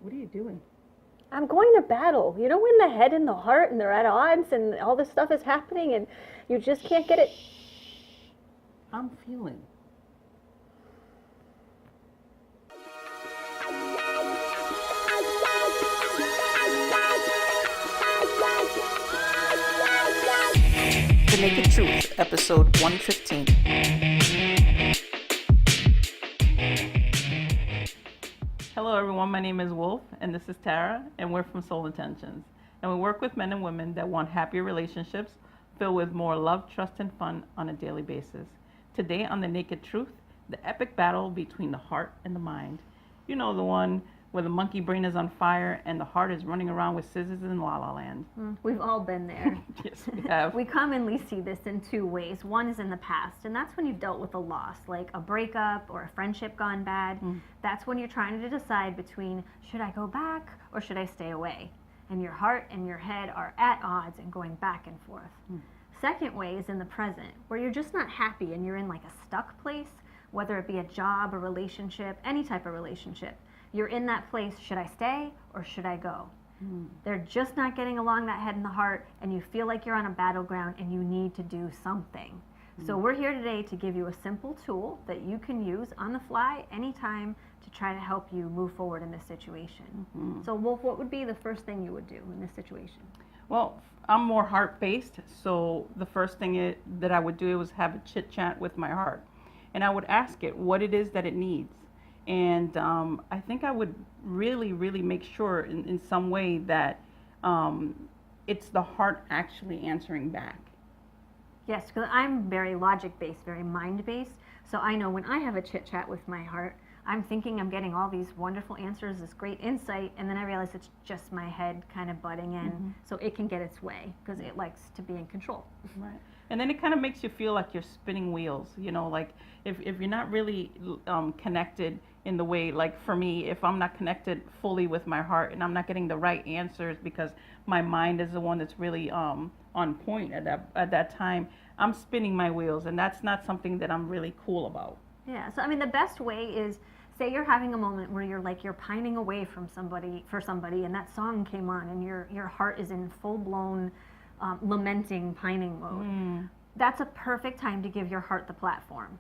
What are you doing? I'm going to battle. You know when the head and the heart and they're at odds and all this stuff is happening and you just can't get it. I'm feeling. The Naked Truth, episode 115. Hello everyone, my name is Wolf and this is Tara and we're from Soul Intentions. And we work with men and women that want happier relationships filled with more love, trust, and fun on a daily basis. Today on The Naked Truth, the epic battle between the heart and the mind. You know, the one where the monkey brain is on fire and the heart is running around with scissors in La La Land. We've all been there. Yes, we have. We commonly see this in two ways. One is in the past, and that's when you've dealt with a loss, like a breakup or a friendship gone bad. That's when you're trying to decide between, should I go back or should I stay away? And your heart and your head are at odds and going back and forth. Second way is in the present, where you're just not happy and you're in like a stuck place, whether it be a job, a relationship, any type of relationship. You're in that place, should I stay or should I go? They're just not getting along, that head and the heart, and you feel like you're on a battleground and you need to do something. So we're here today to give you a simple tool that you can use on the fly anytime to try to help you move forward in this situation. So Wolf, what would be the first thing you would do in this situation? Well, I'm more heart-based, so the first thing that I would do was have a chit-chat with my heart. And I would ask it what it is that it needs. And I think I would really, really make sure in some way that it's the heart actually answering back. Yes, because I'm very logic-based, very mind-based. So I know when I have a chit-chat with my heart, I'm thinking I'm getting all these wonderful answers, this great insight, and then I realize it's just my head kind of butting in, so it can get its way because it likes to be in control. Right. And then it kind of makes you feel like you're spinning wheels, you know, like if you're not really connected in the way, like for me, if I'm not connected fully with my heart and I'm not getting the right answers because my mind is the one that's really on point at that time, I'm spinning my wheels, and that's not something that I'm really cool about. Yeah, so I mean the best way is, say you're having a moment where you're pining away from somebody and that song came on and your heart is in full-blown lamenting, pining mode. That's a perfect time to give your heart the platform.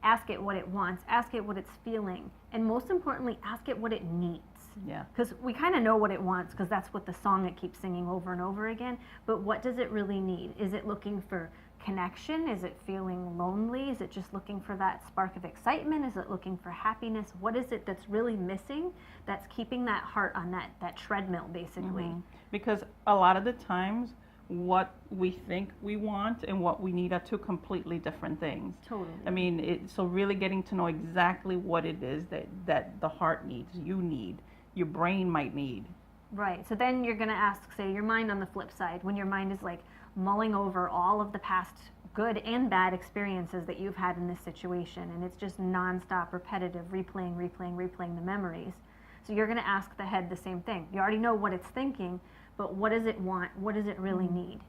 Ask it what it wants, ask it what it's feeling, and most importantly, ask it what it needs. Yeah. Because we kind of know what it wants because that's what the song it keeps singing over and over again, but what does it really need? Is it looking for connection? Is it feeling lonely? Is it just looking for that spark of excitement? Is it looking for happiness? What is it that's really missing that's keeping that heart on that treadmill, basically? Because a lot of the times what we think we want and what we need are two completely different things. Totally. I mean, so really getting to know exactly what it is that the heart needs, you need, your brain might need. Right. So then you're going to ask, say, your mind on the flip side, when your mind is like mulling over all of the past good and bad experiences that you've had in this situation, and it's just nonstop, repetitive, replaying the memories. So you're going to ask the head the same thing. You already know what it's thinking, but what does it want? What does it really need?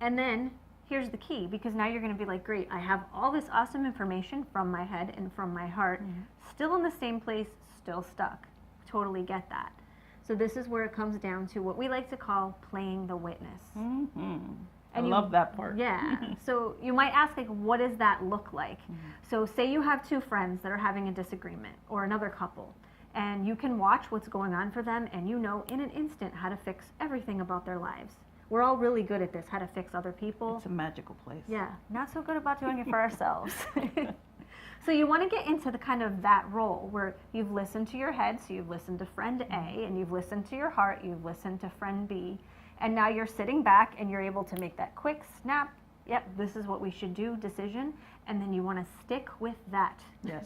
And then here's the key, because now you're going to be like, great, I have all this awesome information from my head and from my heart, still in the same place, still stuck. Totally get that. So this is where it comes down to what we like to call playing the witness. I love that part. Yeah. So you might ask, like, what does that look like? So say you have two friends that are having a disagreement, or another couple, and you can watch what's going on for them, and you know in an instant how to fix everything about their lives. We're all really good at this, how to fix other people. It's a magical place. Yeah, not so good about doing it for ourselves. So you want to get into the kind of that role where you've listened to your head, so you've listened to friend A, and you've listened to your heart, you've listened to friend B, and now you're sitting back and you're able to make that quick snap, yep, this is what we should do decision, and then you want to stick with that. Yes.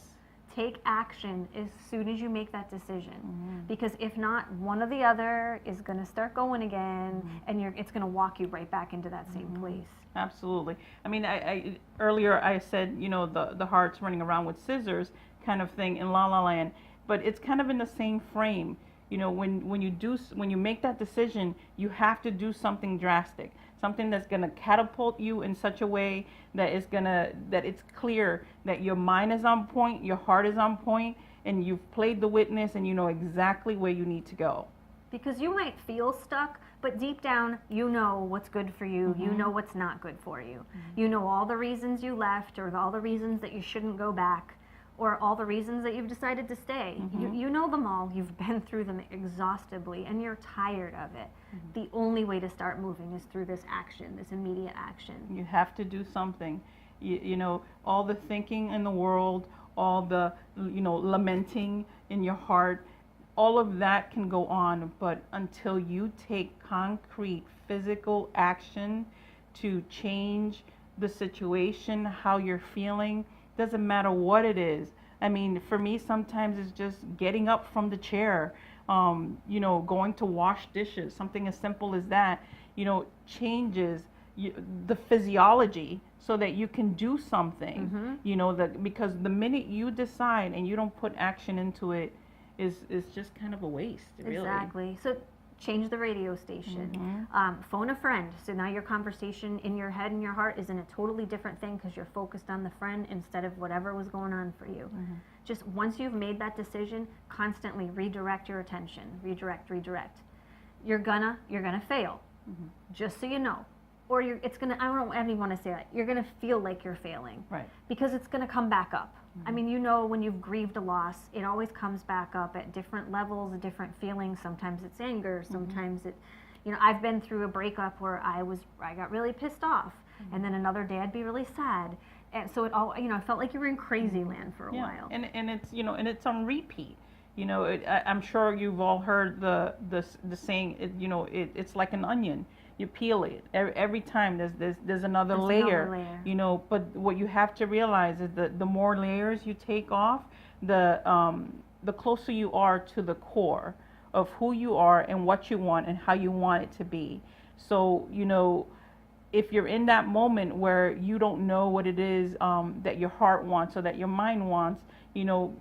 Take action as soon as you make that decision, because if not, one or the other is going to start going again, and it's going to walk you right back into that same place. Absolutely. I mean, I earlier I said, you know, the heart's running around with scissors kind of thing in La La Land, but it's kind of in the same frame. You know, when you make that decision, you have to do something drastic, something that's going to catapult you in such a way that it's clear that your mind is on point, your heart is on point, and you've played the witness and you know exactly where you need to go. Because you might feel stuck, but deep down, you know what's good for you. You know what's not good for you. You know all the reasons you left, or all the reasons that you shouldn't go back, or all the reasons that you've decided to stay. You know them all. You've been through them exhaustively, and you're tired of it. The only way to start moving is through this action, this immediate action. You have to do something. You know, all the thinking in the world, all the, you know, lamenting in your heart, all of that can go on, but until you take concrete physical action to change the situation, how you're feeling, doesn't matter what it is. I mean, for me, sometimes it's just getting up from the chair, you know, going to wash dishes, something as simple as that, you know, changes the physiology so that you can do something, you know, that because the minute you decide and you don't put action into it, is just kind of a waste, really. Exactly. So change the radio station. Phone a friend. So now your conversation in your head and your heart is in a totally different thing because you're focused on the friend instead of whatever was going on for you. Just once you've made that decision, constantly redirect your attention. Redirect. You're gonna fail. Just so you know. Or it's gonna, I don't even want to say that. You're gonna feel like you're failing. Right. Because it's gonna come back up. I mean, you know, when you've grieved a loss, it always comes back up at different levels, different feelings. Sometimes it's anger. Sometimes it, you know, I've been through a breakup where I got really pissed off, and then another day I'd be really sad, and so it all, you know, I felt like you were in crazy land for a while. And it's, you know, and it's on repeat. You know, I'm sure you've all heard the saying. You know, it's like an onion. You peel it every time. There's another layer. You know, but what you have to realize is that the more layers you take off, the closer you are to the core of who you are and what you want and how you want it to be. So, you know, if you're in that moment where you don't know what it is that your heart wants or that your mind wants, you know,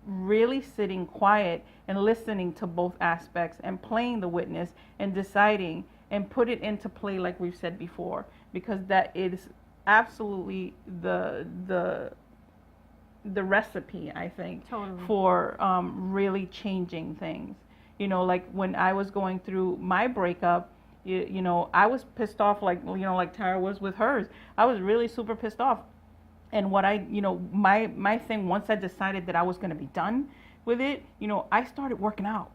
really sitting quiet and listening to both aspects and playing the witness and deciding and put it into play like we've said before, because that is absolutely the recipe, I think, for really changing things. You know, like when I was going through my breakup, you know, I was pissed off, like, you know, like Tara was with hers. I was really super pissed off. And what you know, my thing, once I decided that I was going to be done with it, you know, I started working out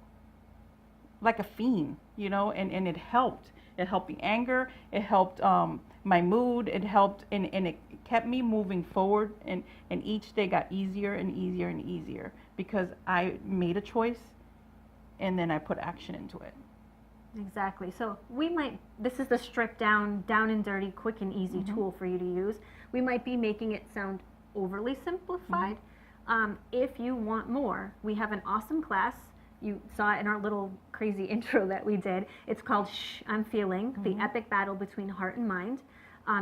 like a fiend, you know, and it helped. It helped the anger. It helped my mood. It helped, and it kept me moving forward. And each day got easier and easier and easier because I made a choice and then I put action into it. Exactly. So this is the stripped down and dirty, quick and easy tool for you to use. We might be making it sound overly simplified. If you want more, we have an awesome class. You saw it in our little crazy intro that we did. It's called Shh, I'm Feeling, the epic battle between heart and mind.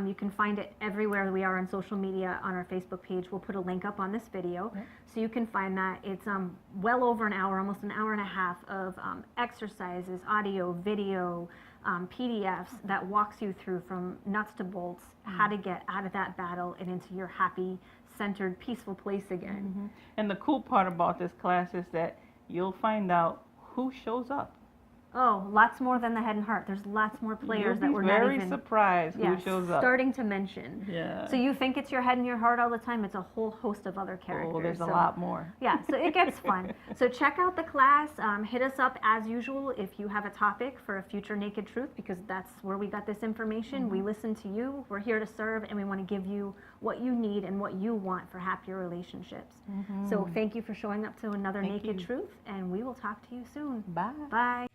You can find it everywhere we are on social media, on our Facebook page. We'll put a link up on this video. So you can find that. It's well over an hour, almost an hour and a half of exercises, audio, video, PDFs that walks you through from nuts to bolts, how to get out of that battle and into your happy, centered, peaceful place again. And the cool part about this class is that you'll find out who shows up. Oh, lots more than the head and heart. There's lots more players that we're not even... very surprised who shows up. Starting to mention. Yeah. So you think it's your head and your heart all the time. It's a whole host of other characters. Oh, there's a lot more. Yeah, so it gets fun. So check out the class. Hit us up as usual if you have a topic for a future Naked Truth, because that's where we got this information. We listen to you. We're here to serve, and we want to give you what you need and what you want for happier relationships. So thank you for showing up to another Naked Truth, and we will talk to you soon. Bye. Bye.